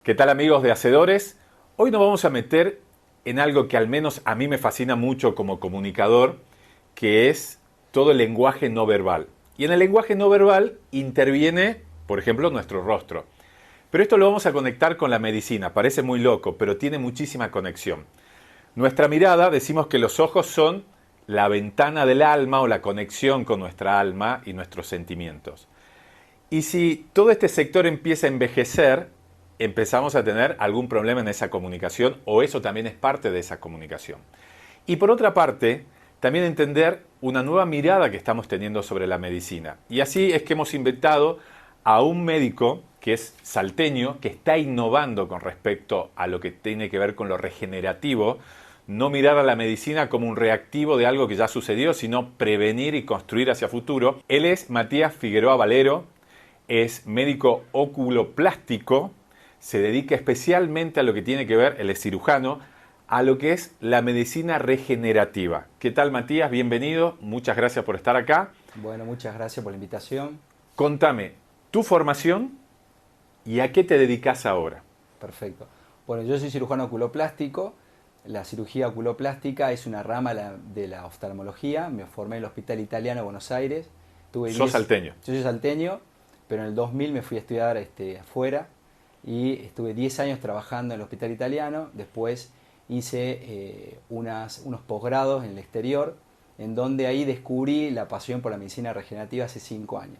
¿Qué tal, amigos de Hacedores? Hoy nos vamos a meter en algo que al menos a mí me fascina mucho como comunicador, que es todo el lenguaje no verbal. Y en el lenguaje no verbal interviene, por ejemplo, nuestro rostro. Pero esto lo vamos a conectar con la medicina. Parece muy loco, pero tiene muchísima conexión. Nuestra mirada, decimos que los ojos son la ventana del alma o la conexión con nuestra alma y nuestros sentimientos. Y si todo este sector empieza a envejecer, empezamos a tener algún problema en esa comunicación, o eso también es parte de esa comunicación. Y por otra parte, también entender una nueva mirada que estamos teniendo sobre la medicina. Y así es que hemos invitado a un médico que es salteño, que está innovando con respecto a lo que tiene que ver con lo regenerativo, no mirar a la medicina como un reactivo de algo que ya sucedió, sino prevenir y construir hacia futuro. Él es Matías Figueroa Valero, es médico oculoplástico, se dedica especialmente a lo que tiene que ver, él es cirujano, a lo que es la medicina regenerativa. ¿Qué tal, Matías? Bienvenido, muchas gracias por estar acá. Bueno, muchas gracias por la invitación. Contame tu formación y a qué te dedicas ahora. Perfecto. Bueno, yo soy cirujano oculoplástico. La cirugía oculoplástica es una rama de la oftalmología. Me formé en el Hospital Italiano de Buenos Aires. Sos salteño. Yo soy salteño, pero en el 2000 me fui a estudiar afuera y estuve 10 años trabajando en el Hospital Italiano. Después hice unos posgrados en el exterior, en donde ahí descubrí la pasión por la medicina regenerativa hace 5 años.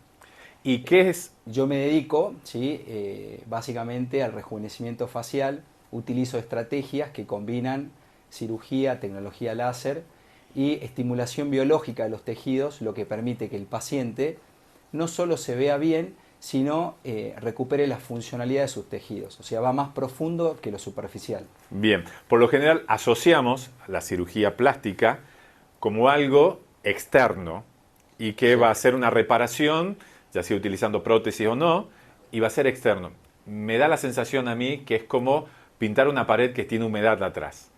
¿Y qué es? Yo me dedico, ¿sí? Básicamente al rejuvenecimiento facial. Utilizo estrategias que combinan cirugía, tecnología láser y estimulación biológica de los tejidos, lo que permite que el paciente no solo se vea bien, sino recupere la funcionalidad de sus tejidos. O sea, va más profundo que lo superficial. Bien, por lo general asociamos la cirugía plástica como algo externo y que va a ser una reparación, ya sea utilizando prótesis o no, y va a ser externo. Me da la sensación a mí que es como pintar una pared que tiene humedad atrás.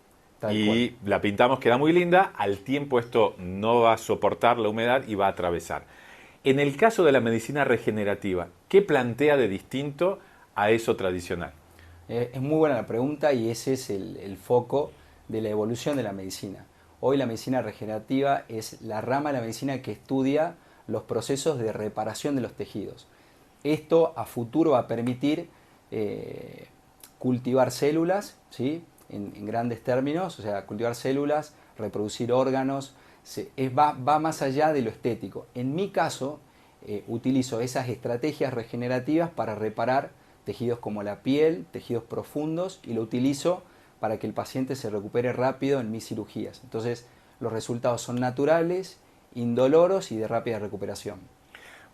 Y la pintamos, queda muy linda, al tiempo esto no va a soportar la humedad y va a atravesar. En el caso de la medicina regenerativa, ¿qué plantea de distinto a eso tradicional? Es muy buena la pregunta y ese es el foco de la evolución de la medicina. Hoy la medicina regenerativa es la rama de la medicina que estudia los procesos de reparación de los tejidos. Esto a futuro va a permitir cultivar células, ¿sí? En grandes términos, o sea, cultivar células, reproducir órganos, va más allá de lo estético. En mi caso, utilizo esas estrategias regenerativas para reparar tejidos como la piel, tejidos profundos, y lo utilizo para que el paciente se recupere rápido en mis cirugías. Entonces, los resultados son naturales, indoloros y de rápida recuperación.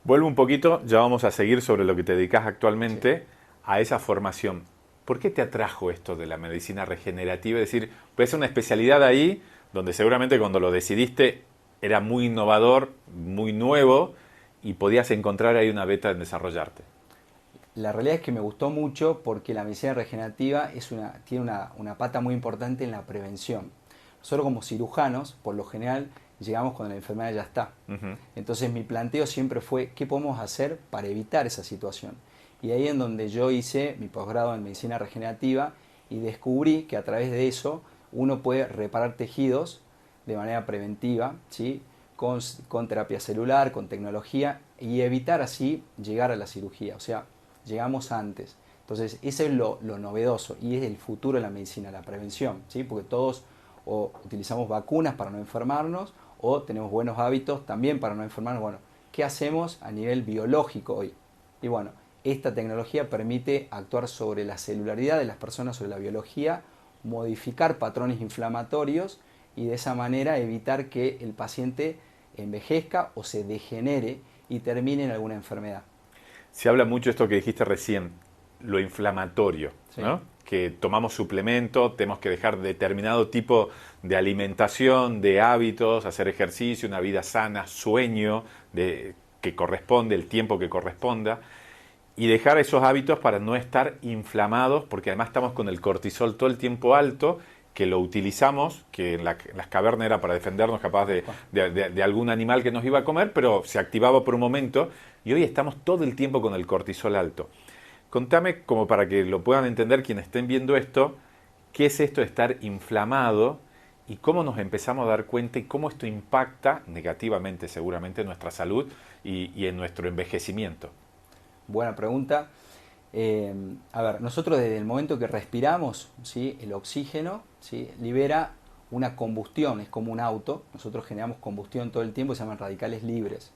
Vuelvo un poquito, ya vamos a seguir sobre lo que te dedicas actualmente, sí, a esa formación. ¿Por qué te atrajo esto de la medicina regenerativa? Es decir, puede ser una especialidad ahí, donde seguramente cuando lo decidiste era muy innovador, muy nuevo, y podías encontrar ahí una beta en desarrollarte. La realidad es que me gustó mucho porque la medicina regenerativa tiene una pata muy importante en la prevención. Nosotros como cirujanos, por lo general, llegamos cuando la enfermedad ya está. Entonces mi planteo siempre fue, ¿qué podemos hacer para evitar esa situación? Y ahí en donde yo hice mi posgrado en medicina regenerativa y descubrí que a través de eso uno puede reparar tejidos de manera preventiva, ¿sí? Con terapia celular, con tecnología, y evitar así llegar a la cirugía. O sea, llegamos antes. Entonces, eso es lo novedoso y es el futuro de la medicina, la prevención, ¿sí? Porque todos o utilizamos vacunas para no enfermarnos o tenemos buenos hábitos también para no enfermarnos. Bueno, ¿qué hacemos a nivel biológico hoy? Y bueno, esta tecnología permite actuar sobre la celularidad de las personas, sobre la biología, modificar patrones inflamatorios y de esa manera evitar que el paciente envejezca o se degenere y termine en alguna enfermedad. Se habla mucho de esto que dijiste recién, lo inflamatorio, sí, ¿no? Que tomamos suplementos, tenemos que dejar determinado tipo de alimentación, de hábitos, hacer ejercicio, una vida sana, sueño que corresponde, el tiempo que corresponda, y dejar esos hábitos para no estar inflamados, porque además estamos con el cortisol todo el tiempo alto, que lo utilizamos, que en las cavernas era para defendernos capaz de algún animal que nos iba a comer, pero se activaba por un momento y hoy estamos todo el tiempo con el cortisol alto. Contame, como para que lo puedan entender quienes estén viendo esto, qué es esto de estar inflamado y cómo nos empezamos a dar cuenta y cómo esto impacta negativamente seguramente en nuestra salud y en nuestro envejecimiento. Buena pregunta. A ver, nosotros desde el momento que respiramos, ¿sí? El oxígeno, ¿sí? Libera una combustión, es como un auto. Nosotros generamos combustión todo el tiempo, se llaman radicales libres.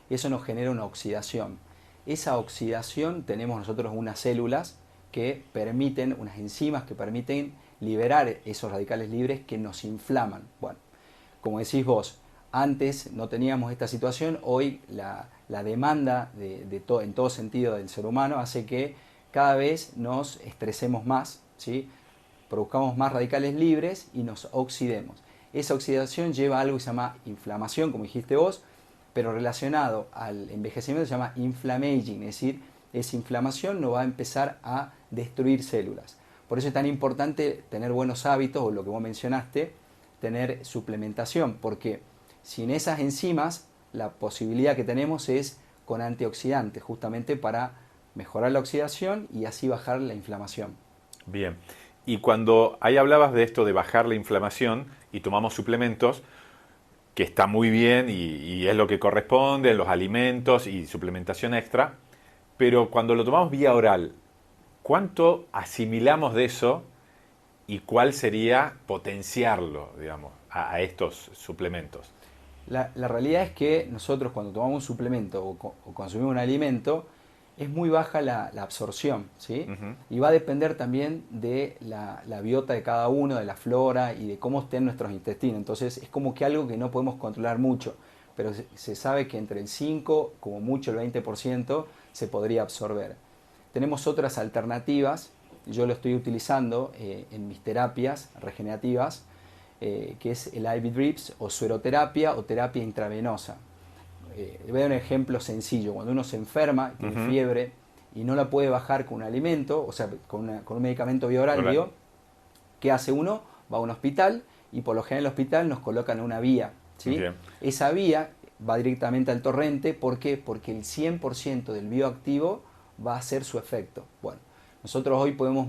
Eso nos genera una oxidación. Esa oxidación tenemos nosotros unas células que permiten, unas enzimas que permiten liberar esos radicales libres que nos inflaman. Bueno, como decís vos, antes no teníamos esta situación, hoy la demanda en todo sentido del ser humano hace que cada vez nos estresemos más, ¿sí? Produzcamos más radicales libres y nos oxidemos. Esa oxidación lleva a algo que se llama inflamación, como dijiste vos, pero relacionado al envejecimiento se llama inflammaging, es decir, esa inflamación no va a empezar a destruir células. Por eso es tan importante tener buenos hábitos, o lo que vos mencionaste, tener suplementación, porque sin esas enzimas la posibilidad que tenemos es con antioxidantes, justamente para mejorar la oxidación y así bajar la inflamación. Bien, y cuando ahí hablabas de esto de bajar la inflamación y tomamos suplementos, que está muy bien y es lo que corresponde en los alimentos y suplementación extra, pero cuando lo tomamos vía oral, ¿cuánto asimilamos de eso y cuál sería potenciarlo, digamos, a estos suplementos? La realidad es que nosotros cuando tomamos un suplemento o consumimos un alimento, es muy baja la absorción, ¿sí? Ujú. Y va a depender también de la biota de cada uno, de la flora y de cómo estén nuestros intestinos. Entonces es como que algo que no podemos controlar mucho, pero se sabe que entre el 5, como mucho el 20%, se podría absorber. Tenemos otras alternativas, yo lo estoy utilizando en mis terapias regenerativas, que es el IV drips o sueroterapia o terapia intravenosa. Voy a dar un ejemplo sencillo. Cuando uno se enferma, tiene fiebre y no la puede bajar con un alimento, o sea, con un medicamento vía oral, Hola. digo, ¿qué hace uno? Va a un hospital y por lo general en el hospital nos colocan una vía, ¿sí? Bien. Esa vía va directamente al torrente. ¿Por qué? Porque el 100% del bioactivo va a hacer su efecto. Bueno, nosotros hoy podemos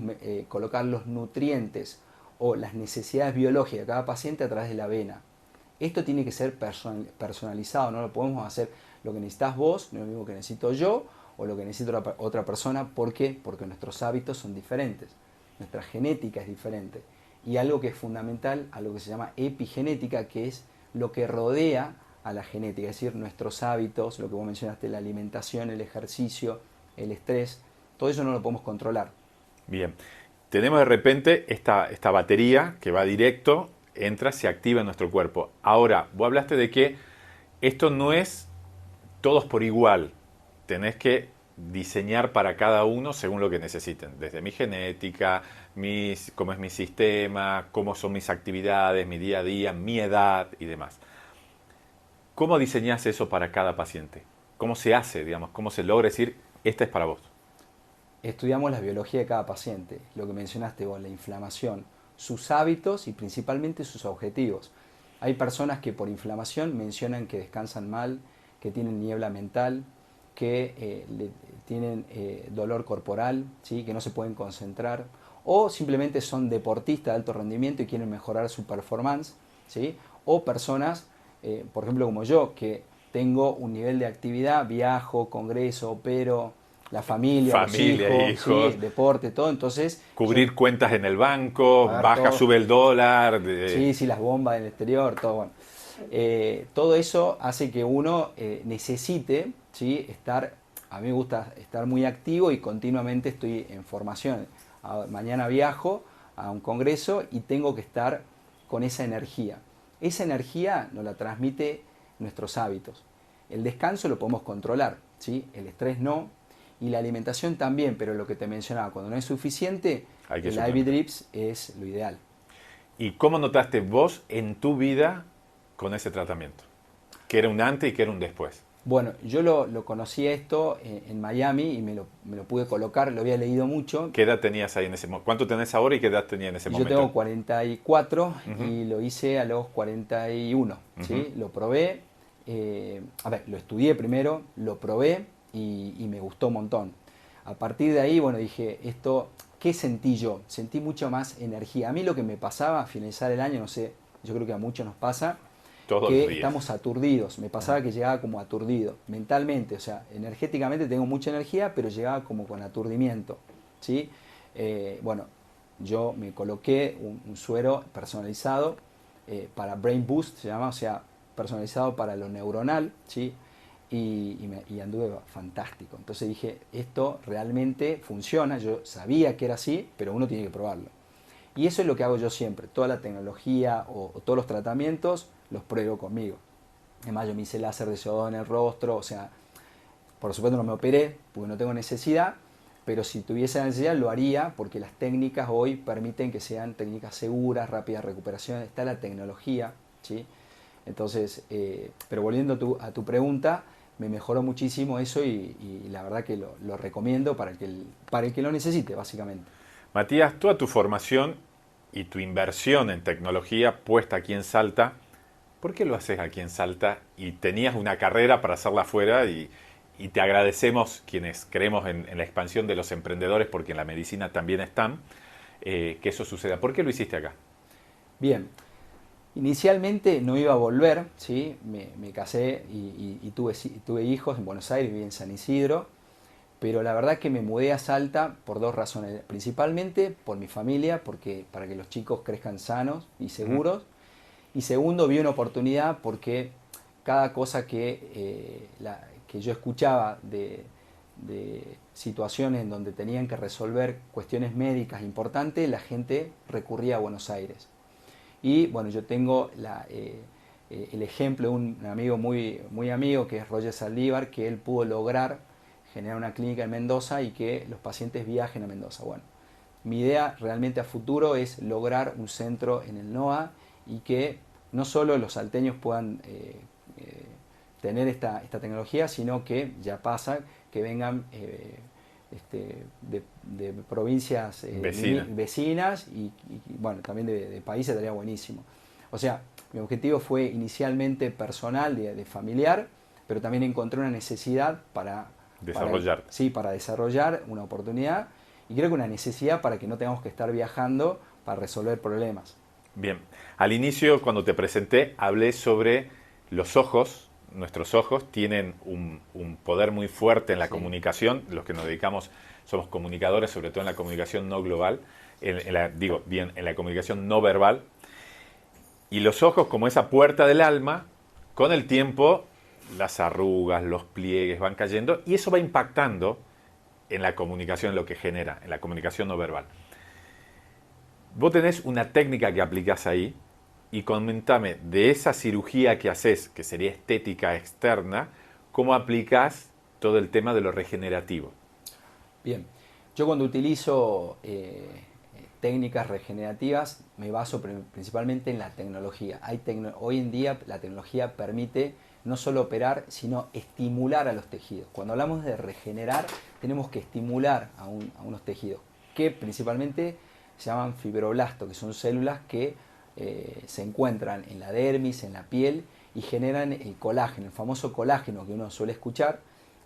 colocar los nutrientes o las necesidades biológicas de cada paciente a través de la vena. Esto tiene que ser personalizado, no lo podemos hacer lo que necesitas vos, no es lo mismo que necesito yo o lo que necesita otra persona. ¿Por qué? Porque nuestros hábitos son diferentes, nuestra genética es diferente. Y algo que es fundamental, algo que se llama epigenética, que es lo que rodea a la genética, es decir, nuestros hábitos, lo que vos mencionaste, la alimentación, el ejercicio, el estrés, todo eso no lo podemos controlar. Bien. Tenemos de repente esta batería que va directo, entra, se activa en nuestro cuerpo. Ahora, vos hablaste de que esto no es todos por igual. Tenés que diseñar para cada uno según lo que necesiten. Desde mi genética, cómo es mi sistema, cómo son mis actividades, mi día a día, mi edad y demás. ¿Cómo diseñás eso para cada paciente? ¿Cómo se hace, digamos? ¿Cómo se logra decir, esta es para vos? Estudiamos la biología de cada paciente, lo que mencionaste vos, la inflamación, sus hábitos y principalmente sus objetivos. Hay personas que por inflamación mencionan que descansan mal, que tienen niebla mental, que tienen dolor corporal, ¿sí? Que no se pueden concentrar, o simplemente son deportistas de alto rendimiento y quieren mejorar su performance, ¿sí? O personas, por ejemplo como yo, que tengo un nivel de actividad, viajo, congreso, opero, la familia, los Familia, hijos, hijos, ¿sí? Deporte, todo. Entonces, cubrir cuentas en el banco, pagar baja, todo. sube el dólar. Sí, sí, las bombas en el exterior, todo bueno. Todo eso hace que uno necesite, ¿sí? A mí me gusta estar muy activo y continuamente estoy en formación. Mañana viajo a un congreso y tengo que estar con esa energía. Esa energía nos la transmite nuestros hábitos. El descanso lo podemos controlar, ¿sí? El estrés no, y la alimentación también, pero lo que te mencionaba, cuando no es suficiente, Hay que el IV suplementar. drips es lo ideal. ¿Y cómo notaste vos en tu vida con ese tratamiento? Que era un antes y que era un después. Bueno, yo lo conocí esto en Miami y me lo pude colocar, lo había leído mucho. ¿Qué edad tenías ahí en ese momento? ¿Cuánto tenés ahora y qué edad tenías en ese Yo momento? tengo 44 Ujú, y lo hice a los 41, ujú. ¿sí? Lo probé, lo estudié primero, lo probé y me gustó un montón. A partir de ahí, bueno, dije, esto, ¿qué sentí yo? Sentí mucho más energía. A mí lo que me pasaba a finalizar el año, no sé, yo creo que a muchos nos pasa, Todos los que días. estamos aturdidos. Me pasaba que llegaba como aturdido, mentalmente, o sea, energéticamente tengo mucha energía, pero llegaba como con aturdimiento, ¿sí? Bueno, yo me coloqué un suero personalizado para Brain Boost, se llama, o sea, personalizado para lo neuronal, ¿sí? Y anduve fantástico. Entonces dije, esto realmente funciona, yo sabía que era así, pero uno tiene que probarlo. Y eso es lo que hago yo siempre, toda la tecnología o todos los tratamientos los pruebo conmigo. Además yo me hice láser de yodo en el rostro, o sea, por supuesto no me operé porque no tengo necesidad, pero si tuviese la necesidad lo haría porque las técnicas hoy permiten que sean técnicas seguras, rápidas recuperación, está la tecnología, ¿sí? Entonces, pero volviendo a tu pregunta, me mejoró muchísimo eso y la verdad que lo recomiendo para el que lo necesite, básicamente. Matías, toda tu formación y tu inversión en tecnología puesta aquí en Salta, ¿por qué lo haces aquí en Salta? Y tenías una carrera para hacerla afuera y te agradecemos quienes creemos en la expansión de los emprendedores, porque en la medicina también están, que eso suceda. ¿Por qué lo hiciste acá? Bien, inicialmente no iba a volver, ¿sí? Me casé y tuve hijos en Buenos Aires, viví en San Isidro, pero la verdad que me mudé a Salta por dos razones. Principalmente por mi familia, porque para que los chicos crezcan sanos y Ujú. seguros. Y segundo, vi una oportunidad porque cada cosa que yo escuchaba de situaciones en donde tenían que resolver cuestiones médicas importantes, la gente recurría a Buenos Aires. Y bueno, yo tengo el ejemplo de un amigo muy amigo que es Roger Saldívar, que él pudo lograr generar una clínica en Mendoza y que los pacientes viajen a Mendoza. Bueno, mi idea realmente a futuro es lograr un centro en el NOA y que no solo los salteños puedan tener esta tecnología, sino que ya pasa que vengan de provincias Vecina. vecinas bueno, también de países, estaría buenísimo. O sea, mi objetivo fue inicialmente personal, de familiar, pero también encontré una necesidad Desarrollar. sí, para desarrollar una oportunidad y creo que una necesidad para que no tengamos que estar viajando para resolver problemas. Bien, al inicio cuando te presenté hablé sobre los ojos. Nuestros ojos tienen un poder muy fuerte en la Sí, comunicación. Los que nos dedicamos somos comunicadores, sobre todo en la comunicación no global, digo bien, en la comunicación no verbal. Y los ojos, como esa puerta del alma, con el tiempo las arrugas, los pliegues van cayendo y eso va impactando en la comunicación, en lo que genera, en la comunicación no verbal. Vos tenés una técnica que aplicás ahí y comentame de esa cirugía que haces, que sería estética externa, cómo aplicás todo el tema de lo regenerativo. bien. Yo cuando utilizo técnicas regenerativas me baso principalmente en la tecnología. Hoy en día la tecnología permite no solo operar, sino estimular a los tejidos. Cuando hablamos de regenerar, tenemos que estimular a unos tejidos que principalmente se llaman fibroblastos, que son células que se encuentran en la dermis, en la piel y generan el colágeno, el famoso colágeno que uno suele escuchar,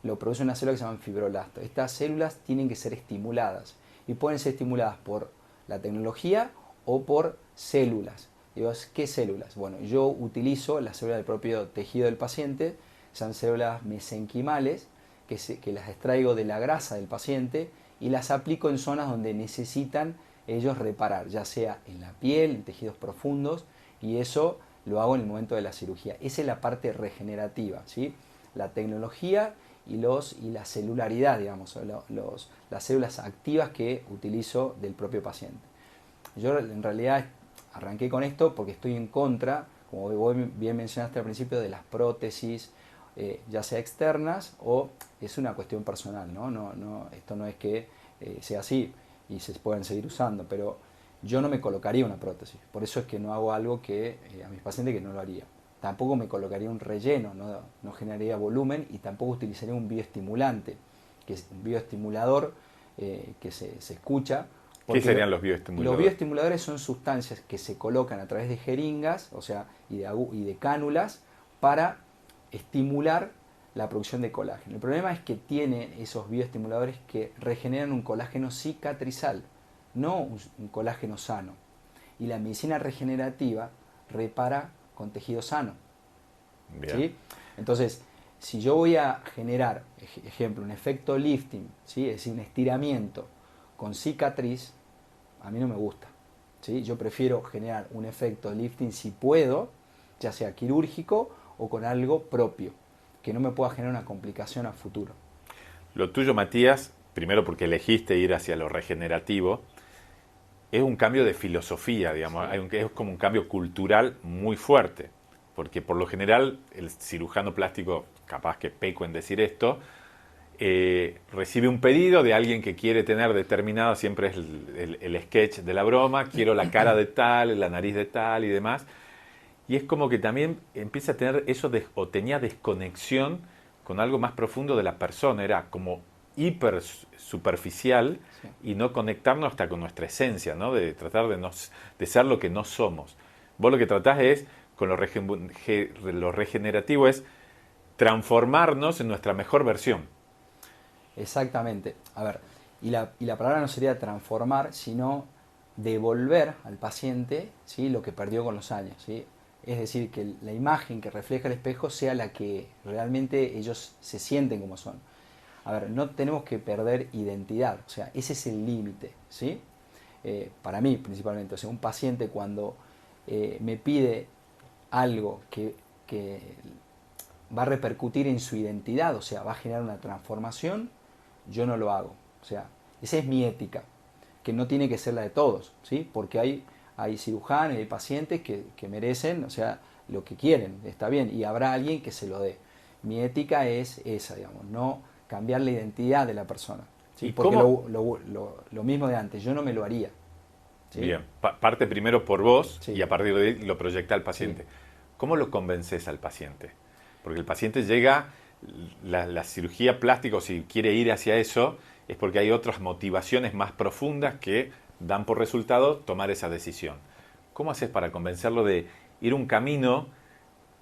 lo produce una célula que se llama fibroblastos. Estas células tienen que ser estimuladas y pueden ser estimuladas por la tecnología o por células. Digo, ¿qué células? Bueno, yo utilizo las células del propio tejido del paciente, son células mesenquimales que las extraigo de la grasa del paciente y las aplico en zonas donde necesitan ellos reparar, ya sea en la piel, en tejidos profundos, y eso lo hago en el momento de la cirugía. Esa es la parte regenerativa, ¿sí? La tecnología y la celularidad, digamos, las células activas que utilizo del propio paciente. Yo en realidad arranqué con esto porque estoy en contra, como vos bien mencionaste al principio, de las prótesis, ya sea externas o es una cuestión personal, ¿no? Esto no es que sea así y se pueden seguir usando, pero yo no me colocaría una prótesis. Por eso es que no hago algo que a mis pacientes que no lo haría. Tampoco me colocaría un relleno, no generaría volumen y tampoco utilizaría un bioestimulante, que es un bioestimulador que se escucha. ¿Qué Porque serían los los bioestimuladores? bioestimuladores son sustancias que se colocan a través de jeringas, o sea, y de cánulas para estimular la producción de colágeno. El problema es que tiene esos bioestimuladores que regeneran un colágeno cicatrizal, no un colágeno sano. Y la medicina regenerativa repara con tejido sano. ¿Sí? Entonces, si yo voy a generar, ejemplo, un efecto lifting, ¿sí? Es decir, un estiramiento con cicatriz, a mí no me gusta. ¿Sí? Yo prefiero generar un efecto lifting si puedo, ya sea quirúrgico o con algo propio, que no me pueda generar una complicación a futuro. Lo tuyo, Matías, primero porque elegiste ir hacia lo regenerativo, es un cambio de filosofía, digamos, Sí. es como un cambio cultural muy fuerte, porque por lo general el cirujano plástico, capaz que peco en decir esto, recibe un pedido de alguien que quiere tener determinado, siempre es el sketch de la broma, quiero la cara de tal, la nariz de tal y demás, y es como que también empieza a tener eso o tenía desconexión con algo más profundo de la persona, era como hiper superficial Sí. y no conectarnos hasta con nuestra esencia, ¿no? De tratar de ser lo que no somos. Vos lo que tratás es, con lo regenerativo, es transformarnos en nuestra mejor versión. Exactamente. A ver, y la palabra no sería transformar, sino devolver al paciente, ¿sí? Lo que perdió con los años. ¿Sí? Es decir, que la imagen que refleja el espejo sea la que realmente ellos se sienten como son. A ver, no tenemos que perder identidad, o sea, ese es el límite, ¿sí? Para mí principalmente, o sea, un paciente cuando me pide algo que va a repercutir en su identidad, o sea, va a generar una transformación, yo no lo hago. O sea, esa es mi ética, que no tiene que ser la de todos, ¿sí? Porque hay cirujanos y hay pacientes que merecen, o sea, lo que quieren, está bien, y habrá alguien que se lo dé. Mi ética es esa, digamos, no cambiar la identidad de la persona, ¿sí? ¿Y Porque cómo? lo mismo de antes, yo no me lo haría, ¿sí? Bien, parte primero por vos y Sí, a partir de ahí lo proyecta al sí. paciente. ¿Cómo lo convences al paciente? Porque el paciente llega, la cirugía plástica, o si quiere ir hacia eso, es porque hay otras motivaciones más profundas que dan por resultado tomar esa decisión. ¿Cómo haces para convencerlo de ir un camino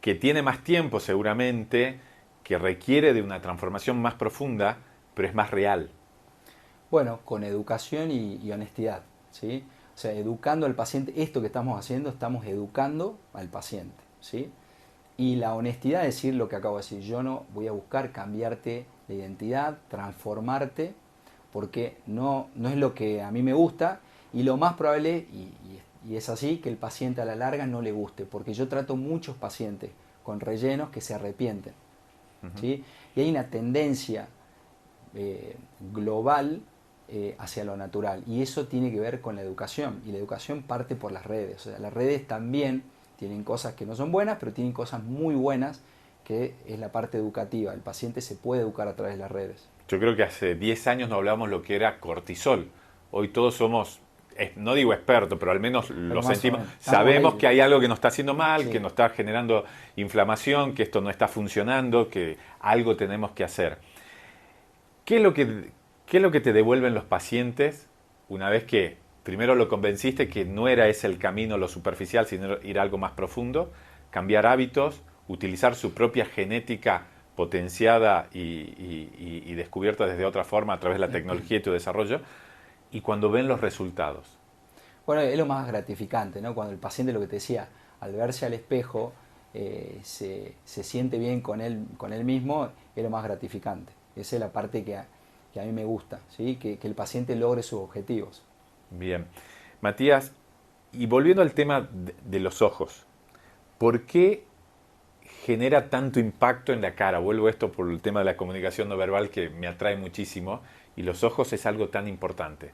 que tiene más tiempo seguramente, que requiere de una transformación más profunda, pero es más real? Bueno, con educación y honestidad, ¿sí? O sea, educando al paciente, esto que estamos haciendo, estamos educando al paciente, ¿sí? Y la honestidad es decir lo que acabo de decir, yo no voy a buscar cambiarte la identidad, transformarte, porque no es lo que a mí me gusta y lo más probable, y es así, que el paciente a la larga no le guste, porque yo trato muchos pacientes con rellenos que se arrepienten, ¿sí? Y hay una tendencia global hacia lo natural. Y eso tiene que ver con la educación. Y la educación parte por las redes. O sea, las redes también tienen cosas que no son buenas, pero tienen cosas muy buenas, que es la parte educativa. El paciente se puede educar a través de las redes. Yo creo que hace 10 años no hablábamos lo que era cortisol. Hoy todos somos, no digo expertos, pero al menos Pero lo más o sentimos. menos, estamos Sabemos ahí. que hay algo que nos está haciendo mal, que Sí. nos está generando inflamación, que esto no está funcionando, que algo tenemos que hacer. ¿Qué es lo que, qué es lo que te devuelven los pacientes una vez que primero lo convenciste que no era ese el camino, lo superficial, sino ir a algo más profundo, cambiar hábitos, utilizar su propia genética potenciada y descubierta desde otra forma a través de la tecnología y tu desarrollo, y cuando ven los resultados? Bueno, es lo más gratificante, ¿no? Cuando el paciente, lo que te decía, al verse al espejo, se siente bien con él mismo, es lo más gratificante. Esa es la parte que a mí me gusta, ¿sí? Que el paciente logre sus objetivos. Bien. Matías, y volviendo al tema de los ojos, ¿por qué genera tanto impacto en la cara? Vuelvo a esto por el tema de la comunicación no verbal que me atrae muchísimo y los ojos es algo tan importante.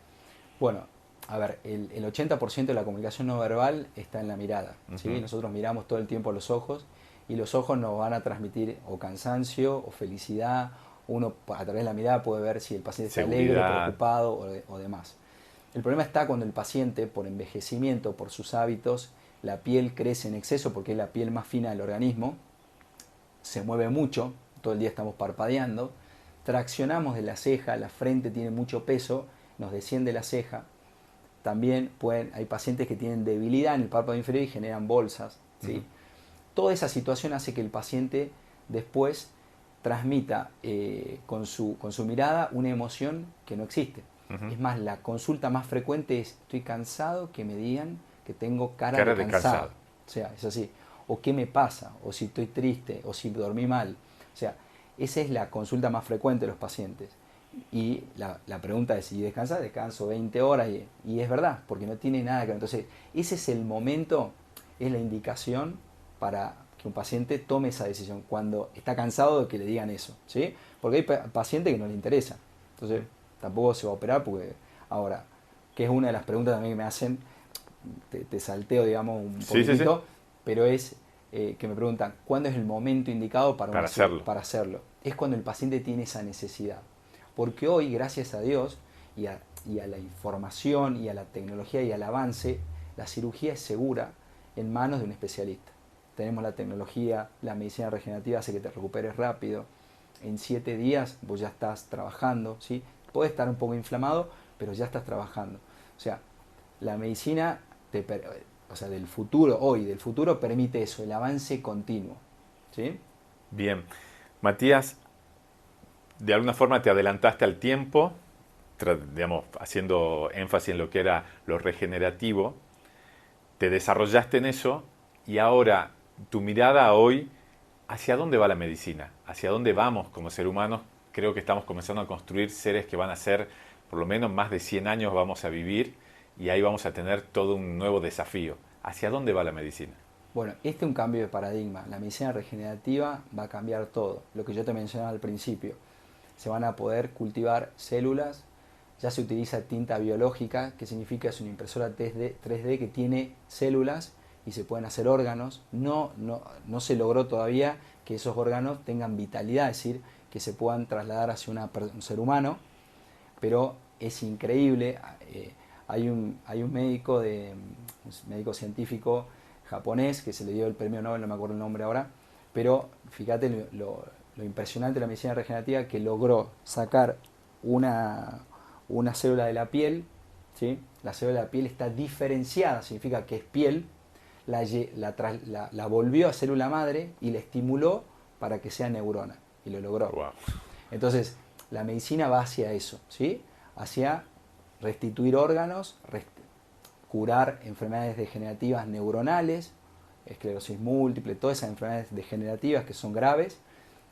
Bueno, a ver, el 80% de la comunicación no verbal está en la mirada, ¿sí? Ujú. Nosotros miramos todo el tiempo a los ojos y los ojos nos van a transmitir o cansancio o felicidad. Uno a través de la mirada puede ver si el paciente está alegre, Seguridad. preocupado o demás. El problema está cuando el paciente, por envejecimiento, por sus hábitos, la piel crece en exceso porque es la piel más fina del organismo, se mueve mucho, todo el día estamos parpadeando, traccionamos de la ceja, la frente tiene mucho peso, nos desciende la ceja. También hay pacientes que tienen debilidad en el párpado inferior y generan bolsas, ¿sí? Ujú. Toda esa situación hace que el paciente después transmita con su mirada una emoción que no existe. Es más, la consulta más frecuente es: estoy cansado, que me digan que tengo cara de cansado. O sea, es así. O qué me pasa, o si estoy triste, o si dormí mal. O sea, esa es la consulta más frecuente de los pacientes. Y la pregunta es: si descansas, descanso 20 horas. Y es verdad, porque no tiene nada que ver. Entonces, ese es el momento, es la indicación para que un paciente tome esa decisión, cuando está cansado de que le digan eso, ¿sí? Porque hay pacientes que no le interesa. Entonces, tampoco se va a operar porque... Ahora, que es una de las preguntas también que me hacen, te salteo, digamos, un poquitito, pero es que me preguntan: ¿cuándo es el momento indicado para hacerlo? Para hacerlo. Es cuando el paciente tiene esa necesidad. Porque hoy, gracias a Dios, y a la información, y a la tecnología, y al avance, la cirugía es segura en manos de un especialista. Tenemos la tecnología, la medicina regenerativa hace que te recuperes rápido. En 7 días vos ya estás trabajando, ¿sí? Puedes estar un poco inflamado, pero ya estás trabajando. O sea, la medicina del futuro, hoy, del futuro, permite eso, el avance continuo, ¿sí? Bien. Matías, de alguna forma te adelantaste al tiempo, digamos, haciendo énfasis en lo que era lo regenerativo, te desarrollaste en eso y ahora tu mirada hoy, ¿hacia dónde va la medicina? ¿Hacia dónde vamos como seres humanos? Creo que estamos comenzando a construir seres que van a ser, por lo menos más de 100 años vamos a vivir y ahí vamos a tener todo un nuevo desafío. ¿Hacia dónde va la medicina? Bueno, este es un cambio de paradigma. La medicina regenerativa va a cambiar todo. Lo que yo te mencionaba al principio. Se van a poder cultivar células. Ya se utiliza tinta biológica, que significa es una impresora 3D que tiene células y se pueden hacer órganos. No se logró todavía que esos órganos tengan vitalidad, es decir, que se puedan trasladar hacia un ser humano, pero es increíble. Hay un médico, un médico científico japonés que se le dio el premio Nobel, no me acuerdo el nombre ahora, pero fíjate lo impresionante de la medicina regenerativa, que logró sacar una célula de la piel, ¿sí? La célula de la piel está diferenciada, significa que es piel, la volvió a célula madre y la estimuló para que sea neurona, y lo logró. Wow. Entonces, la medicina va hacia eso, ¿sí? Hacia restituir órganos, curar enfermedades degenerativas neuronales, esclerosis múltiple, todas esas enfermedades degenerativas que son graves.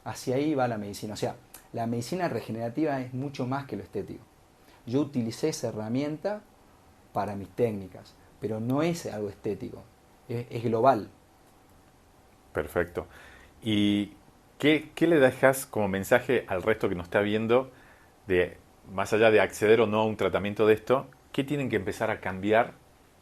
Hacia ahí va la medicina. O sea, la medicina regenerativa es mucho más que lo estético. Yo utilicé esa herramienta para mis técnicas, pero no es algo estético, es global. Perfecto. ¿Y qué le dejas como mensaje al resto que nos está viendo de, más allá de acceder o no a un tratamiento de esto, qué tienen que empezar a cambiar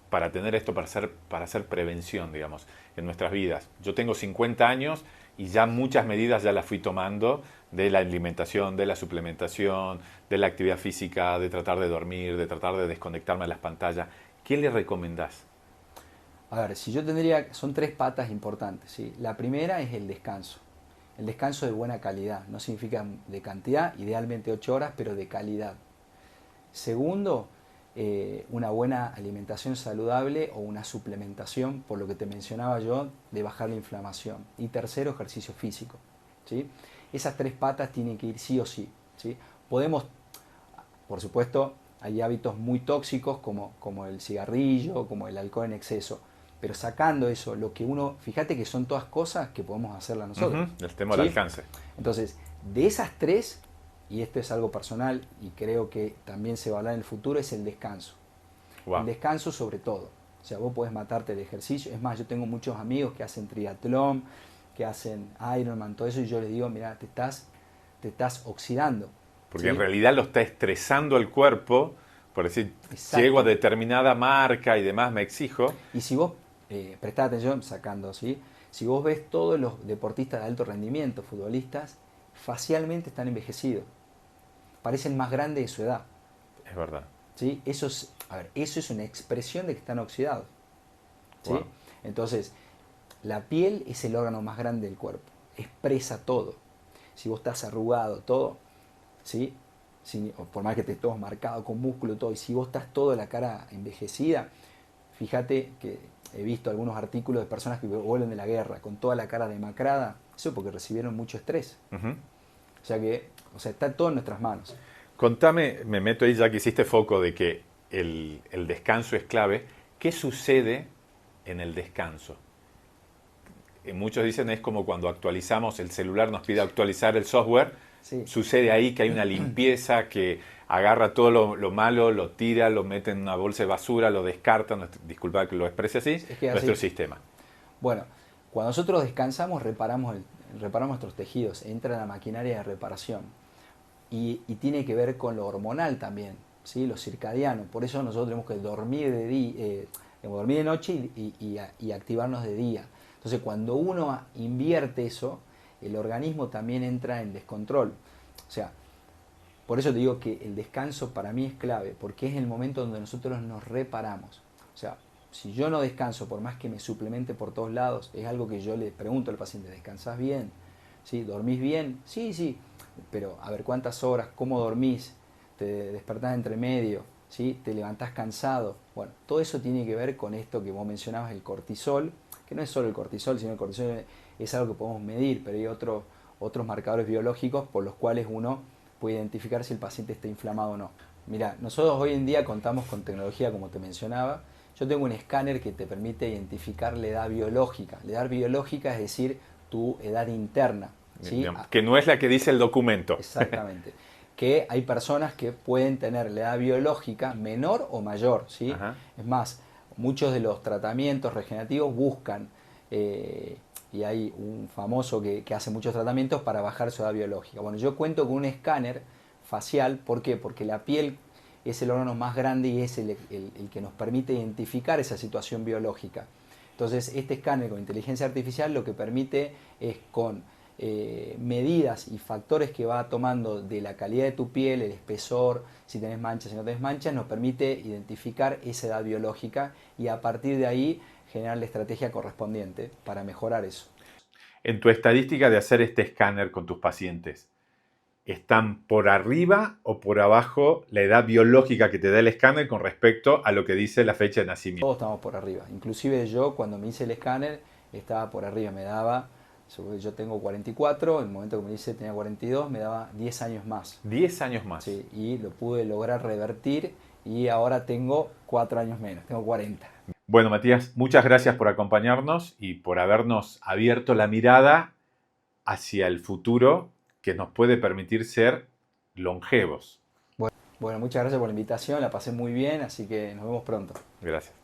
para tener esto, para hacer prevención, digamos, en nuestras vidas? Yo tengo 50 años y ya muchas medidas ya las fui tomando, de la alimentación, de la suplementación, de la actividad física, de tratar de dormir, de tratar de desconectarme de las pantallas. ¿Qué le recomendás? A ver, si yo son 3 patas importantes, ¿sí? La primera es el descanso. El descanso de buena calidad, no significa de cantidad, idealmente 8 horas, pero de calidad. Segundo, una buena alimentación saludable o una suplementación, por lo que te mencionaba yo, de bajar la inflamación. Y tercero, ejercicio físico, ¿sí? Esas 3 patas tienen que ir sí o sí, ¿sí? Podemos, por supuesto, hay hábitos muy tóxicos como el cigarrillo, como el alcohol en exceso, pero sacando eso, fíjate que son todas cosas que podemos hacerlas nosotros. El tema ¿sí? del alcance. Entonces, de esas 3, y esto es algo personal y creo que también se va a hablar en el futuro, es el descanso. Wow. El descanso sobre todo. O sea, vos podés matarte de ejercicio. Es más, yo tengo muchos amigos que hacen triatlón, que hacen Ironman, todo eso, y yo les digo: mira, te estás oxidando. Porque en realidad lo está estresando el cuerpo, por decir, Exacto. llego a determinada marca y demás, me exijo. Y si vos prestad atención, sacando, ¿sí? Si vos ves todos los deportistas de alto rendimiento, futbolistas, facialmente están envejecidos. Parecen más grandes de su edad. Es verdad. ¿Sí? Eso es una expresión de que están oxidados. ¿Sí? Wow. Entonces, la piel es el órgano más grande del cuerpo. Expresa todo. Si vos estás arrugado, todo, ¿sí? Por más que estés todo marcado con músculo, todo, y si vos estás todo la cara envejecida, fíjate que he visto algunos artículos de personas que vuelven de la guerra con toda la cara demacrada, eso porque recibieron mucho estrés. O sea que, está todo en nuestras manos. Contame, me meto ahí ya que hiciste foco de que el descanso es clave. ¿Qué sucede en el descanso? Muchos dicen es como cuando actualizamos, el celular nos pide actualizar el software. Sí. Sucede ahí que hay una limpieza que agarra todo lo malo, lo tira, lo mete en una bolsa de basura, lo descarta, disculpa que lo exprese así, Es que nuestro así. sistema. Bueno, cuando nosotros descansamos, reparamos nuestros tejidos, entra la maquinaria de reparación. Y tiene que ver con lo hormonal también, ¿sí? Lo circadiano. Por eso nosotros tenemos que dormir dormir de noche y activarnos de día. Entonces, cuando uno invierte eso, el organismo también entra en descontrol. O sea, por eso te digo que el descanso para mí es clave, porque es el momento donde nosotros nos reparamos. O sea, si yo no descanso, por más que me suplemente por todos lados, es algo que yo le pregunto al paciente: ¿descansás bien? ¿Sí? ¿Dormís bien? Sí, sí, pero a ver cuántas horas, cómo dormís, te despertás entre medio, ¿sí? Te levantás cansado. Bueno, todo eso tiene que ver con esto que vos mencionabas, el cortisol, que no es solo el cortisol, sino el cortisol es algo que podemos medir, pero hay otros marcadores biológicos por los cuales uno puede identificar si el paciente está inflamado o no. Mira, nosotros hoy en día contamos con tecnología, como te mencionaba. Yo tengo un escáner que te permite identificar la edad biológica. La edad biológica es decir, tu edad interna. ¿Sí? Que no es la que dice el documento. Exactamente. Que hay personas que pueden tener la edad biológica menor o mayor. ¿Sí? Es más, muchos de los tratamientos regenerativos buscan, y hay un famoso que hace muchos tratamientos para bajar su edad biológica. Bueno, yo cuento con un escáner facial. ¿Por qué? Porque la piel es el órgano más grande y es el que nos permite identificar esa situación biológica. Entonces, este escáner con inteligencia artificial lo que permite es, con medidas y factores que va tomando de la calidad de tu piel, el espesor, si tenés manchas, si no tenés manchas, nos permite identificar esa edad biológica y a partir de ahí generar la estrategia correspondiente para mejorar eso. En tu estadística de hacer este escáner con tus pacientes, ¿están por arriba o por abajo la edad biológica que te da el escáner con respecto a lo que dice la fecha de nacimiento? Todos estamos por arriba. Inclusive yo, cuando me hice el escáner, estaba por arriba. Me daba, yo tengo 44, en el momento que me hice tenía 42, me daba 10 años más. 10 años más. Sí, y lo pude lograr revertir y ahora tengo 4 años menos, tengo 40. Bueno, Matías, muchas gracias por acompañarnos y por habernos abierto la mirada hacia el futuro que nos puede permitir ser longevos. Bueno, muchas gracias por la invitación, la pasé muy bien, así que nos vemos pronto. Gracias.